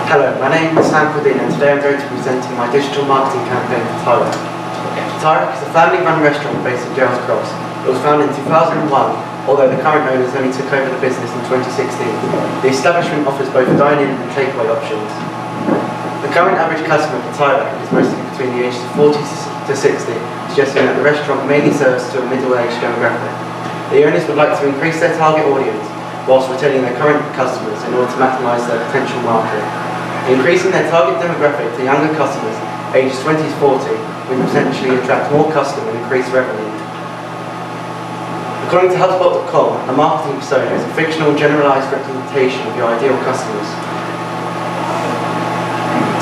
Hello, my name is Sam Cordina and today I'm going to be presenting my digital marketing campaign for Tyrak. Tyrak is a family-run restaurant based in Gerrards Cross. It was founded in 2001, although the current owners only took over the business in 2016. The establishment offers both dine-in and takeaway options. The current average customer for Tyrak is mostly between the ages of 40 to 60, suggesting that the restaurant mainly serves to a middle-aged demographic. The owners would like to increase their target audience whilst retaining their current customers in order to maximise their potential market. Increasing their target demographic to younger customers aged 20 to 40 will potentially attract more customers and increase revenue. According to HubSpot.com, a marketing persona is a fictional generalised representation of your ideal customers.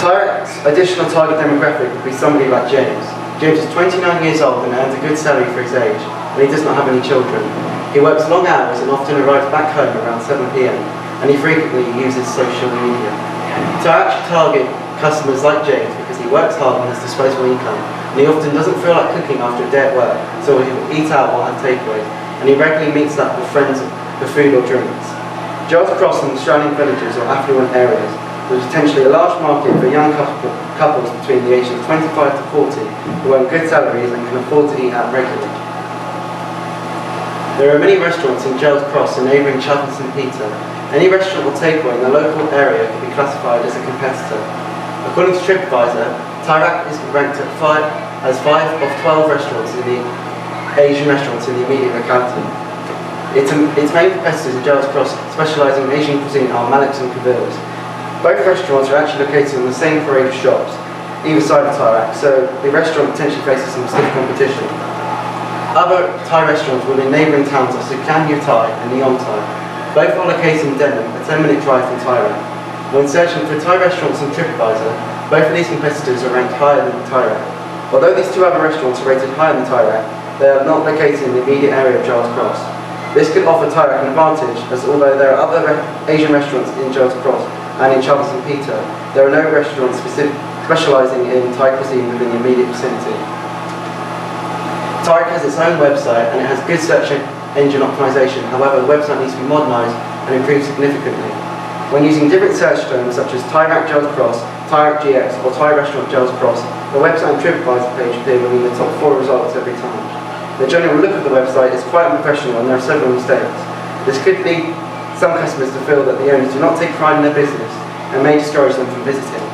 Tyrak's additional target demographic would be somebody like James. James is 29 years old and earns a good salary for his age, and he does not have any children. He works long hours and often arrives back home around 7 p.m, and he frequently uses social media. Tyrak should target customers like James because he works hard on his disposable income, and he often doesn't feel like cooking after a day at work, so he will eat out or have takeaway, and he regularly meets up with friends for food or drinks. Gerrards Cross and the surrounding villages or affluent areas, there is potentially a large market for young couples between the ages of 25 to 40 who earn good salaries and can afford to eat out regularly. There are many restaurants in Gerrards Cross and neighbouring Cheltenham St Peter. Any restaurant or takeaway in the local area can be classified as a competitor. According to TripAdvisor, Tyrak is ranked at 5 of 12 restaurants in the Asian restaurants in the immediate locality. Its main competitors in Gerrards Cross specialising in Asian cuisine are Malik's and Cavil's. Both restaurants are actually located on the same parade of shops, either side of Tyrak, so the restaurant potentially faces some stiff competition. Other Thai restaurants were in neighbouring towns of Sukham Thai and Neom Thai. Both are located in Denham, a 10-minute drive from Tyrak. When searching for Thai restaurants on TripAdvisor, both of these competitors are ranked higher than Tyrak. Although these two other restaurants are rated higher than Tyrak, they are not located in the immediate area of Gerrards Cross. This could offer Tyrak an advantage, as although there are other Asian restaurants in Gerrards Cross and in Cheltenham St Peter, there are no restaurants specialising in Thai cuisine within the immediate vicinity. Tyrak has its own website and it has good search engine optimization. However, the website needs to be modernised and improved significantly. When using different search terms such as Tyrak Gerrards Cross, Tyrak GX or Thai Restaurant Gerrards Cross, the website and TripAdvisor page appear within the top 4 results every time. The general look of the website is quite unprofessional and there are several mistakes. This could lead some customers to feel that the owners do not take pride in their business and may discourage them from visiting.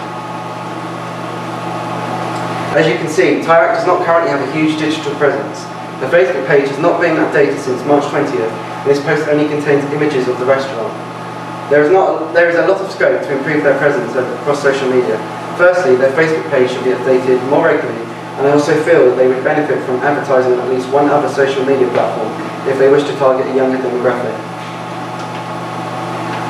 As you can see, Tyrak does not currently have a huge digital presence. The Facebook page has not been updated since March 20th, and this post only contains images of the restaurant. There is a lot of scope to improve their presence across social media. Firstly, their Facebook page should be updated more regularly, and I also feel that they would benefit from advertising on at least one other social media platform if they wish to target a younger demographic.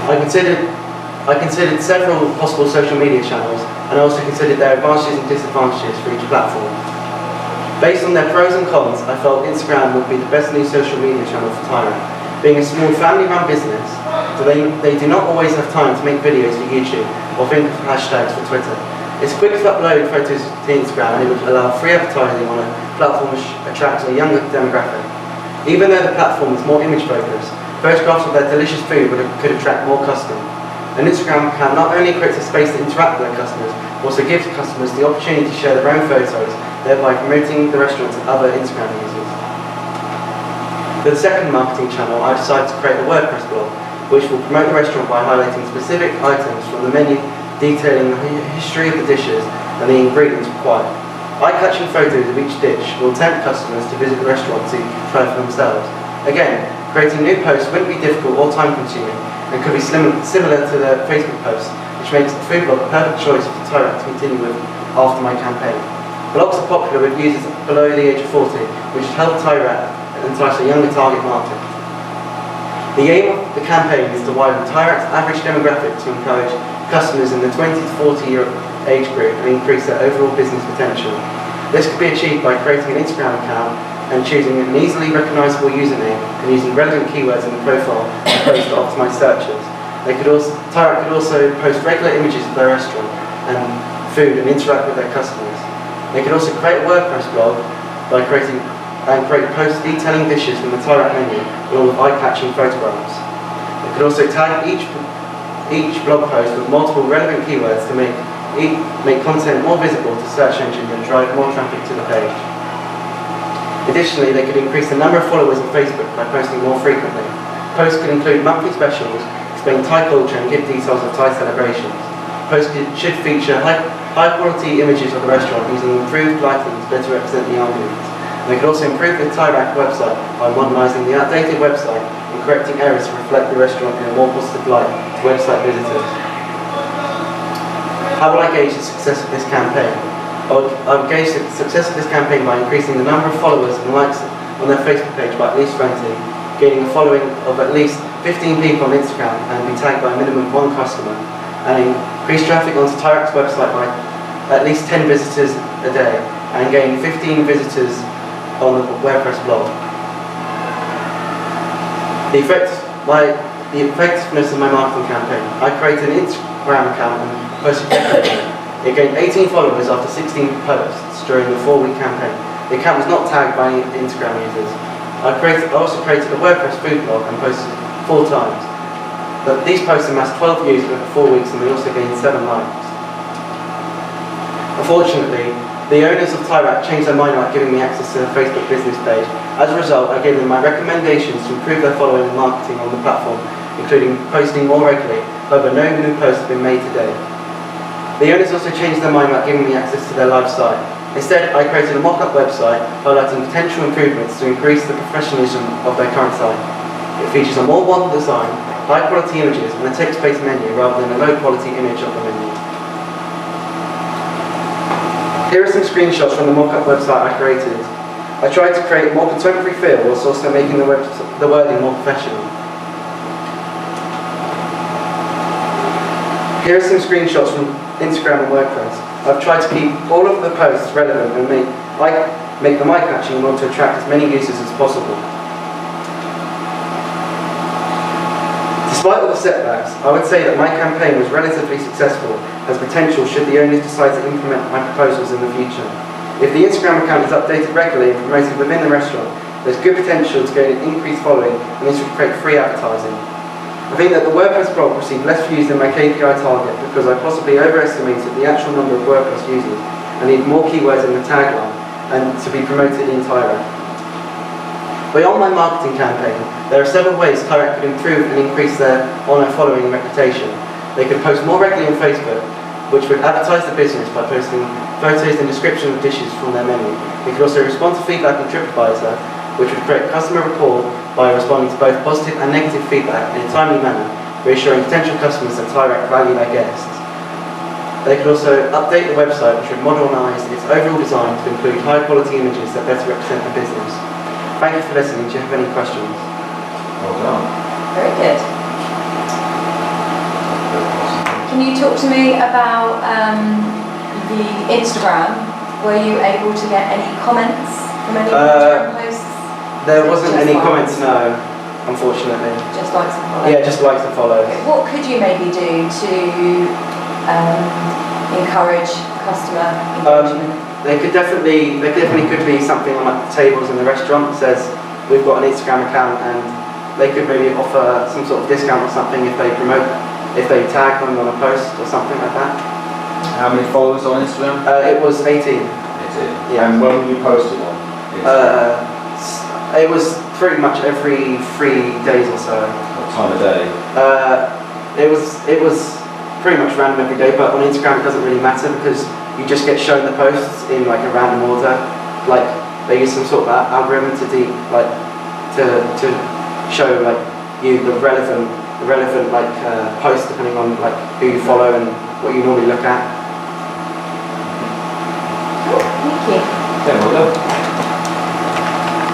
I considered several possible social media channels, and I also considered their advantages and disadvantages for each platform. Based on their pros and cons, I felt Instagram would be the best new social media channel for Tyrak. Being a small family-run business, they do not always have time to make videos for YouTube or think of hashtags for Twitter. It's quick to upload photos to Instagram and it would allow free advertising on a platform which attracts a younger demographic. Even though the platform is more image-focused, photographs of their delicious food could attract more customers. And Instagram account not only creates a space to interact with their customers, but also gives customers the opportunity to share their own photos, thereby promoting the restaurant to other Instagram users. For the second marketing channel, I decided to create a WordPress blog, which will promote the restaurant by highlighting specific items from the menu, detailing the history of the dishes and the ingredients required. Eye-catching photos of each dish will tempt customers to visit the restaurant to try for themselves. Again, creating new posts wouldn't be difficult or time-consuming, and could be similar to the Facebook post, which makes the food blog a perfect choice for Tyrak to continue with after my campaign. Blogs are popular with users below the age of 40, which has helped Tyrak entice a younger target market. The aim of the campaign is to widen Tyrak's average demographic to encourage customers in the 20 to 40 year age group and increase their overall business potential. This could be achieved by creating an Instagram account and choosing an easily recognisable username and using relevant keywords in the profile to post to optimise searches. Tyrak could also post regular images of their restaurant and food and interact with their customers. They could also create a WordPress blog by create posts detailing dishes from the Tyrak menu along with eye-catching photographs. They could also tag each each blog post with multiple relevant keywords to make content more visible to search engines and drive more traffic to the page. Additionally, they could increase the number of followers on Facebook by posting more frequently. Posts could include monthly specials, explain Thai culture and give details of Thai celebrations. Posts should feature high quality images of the restaurant using improved lighting to better represent the ambience. They could also improve the Thai Rack website by modernising the outdated website and correcting errors to reflect the restaurant in a more positive light to website visitors. How will I gauge the success of this campaign? I'll gauge the success of this campaign by increasing the number of followers and likes on their Facebook page by at least 20, gaining a following of at least 15 people on Instagram and be tagged by a minimum of 1 customer, and increase traffic onto Thai Rack's website by at least 10 visitors a day, and gain 15 visitors on the WordPress blog. The effectiveness of my marketing campaign. I created an Instagram account and posted regularly. It gained 18 followers after 16 posts during the 4-week campaign. The account was not tagged by any Instagram users. I also created a WordPress food blog and posted 4 times. But these posts amassed 12 views over 4 weeks and they also gained 7 likes. Unfortunately, the owners of Thai Rack changed their mind about giving me access to their Facebook business page. As a result, I gave them my recommendations to improve their following and marketing on the platform, including posting more regularly. However, no new posts have been made today. The owners also changed their mind about giving me access to their live site. Instead, I created a mock-up website highlighting potential improvements to increase the professionalism of their current site. It features a more modern design, high-quality images, and a text-based menu rather than a low-quality image of the menu. Here are some screenshots from the mock-up website I created. I tried to create a more contemporary feel whilst also making the wording more professional. Here are some screenshots from Instagram and WordPress. I've tried to keep all of the posts relevant and make them eye-catching in order to attract as many users as possible. Despite all the setbacks, I would say that my campaign was relatively successful, has potential should the owners decide to implement my proposals in the future. If the Instagram account is updated regularly and promoted within the restaurant, there's good potential to gain an increased following, and this would create free advertising. I think that the WordPress blog received less views than my KPI target because I possibly overestimated the actual number of WordPress users and need more keywords in the tagline and to be promoted in Thai Rack. Beyond my marketing campaign, there are several ways Thai Rack could improve and increase their online following and reputation. They could post more regularly on Facebook, which would advertise the business by posting photos and descriptions of dishes from their menu. They could also respond to feedback on TripAdvisor, which would create customer rapport by responding to both positive and negative feedback in a timely manner, reassuring potential customers that Thai Rack value their guests. They could also update the website, which would modernise its overall design to include high-quality images that better represent the business. Thank you for listening. Do you have any questions? Well done. Very good. Can you talk to me about the Instagram? Were you able to get any comments from any Instagram posts? There wasn't any comments, no, unfortunately. Just likes and follows? Yeah, just likes and follows. Okay. What could you maybe do to encourage customer engagement? There definitely could be something on like the tables in the restaurant that says we've got an Instagram account, and they could maybe offer some sort of discount or something if they tag them on a post or something like that. How many followers on Instagram? It was 18. 18. Yeah. And when were you posting on Instagram? It was pretty much every 3 days or so. What time of day? It was pretty much random every day, but on Instagram it doesn't really matter because you just get shown the posts in like a random order. Like they use some sort of algorithm to show like you the relevant like posts depending on like who you follow and what you normally look at. Cool, thank you. Yeah, well done.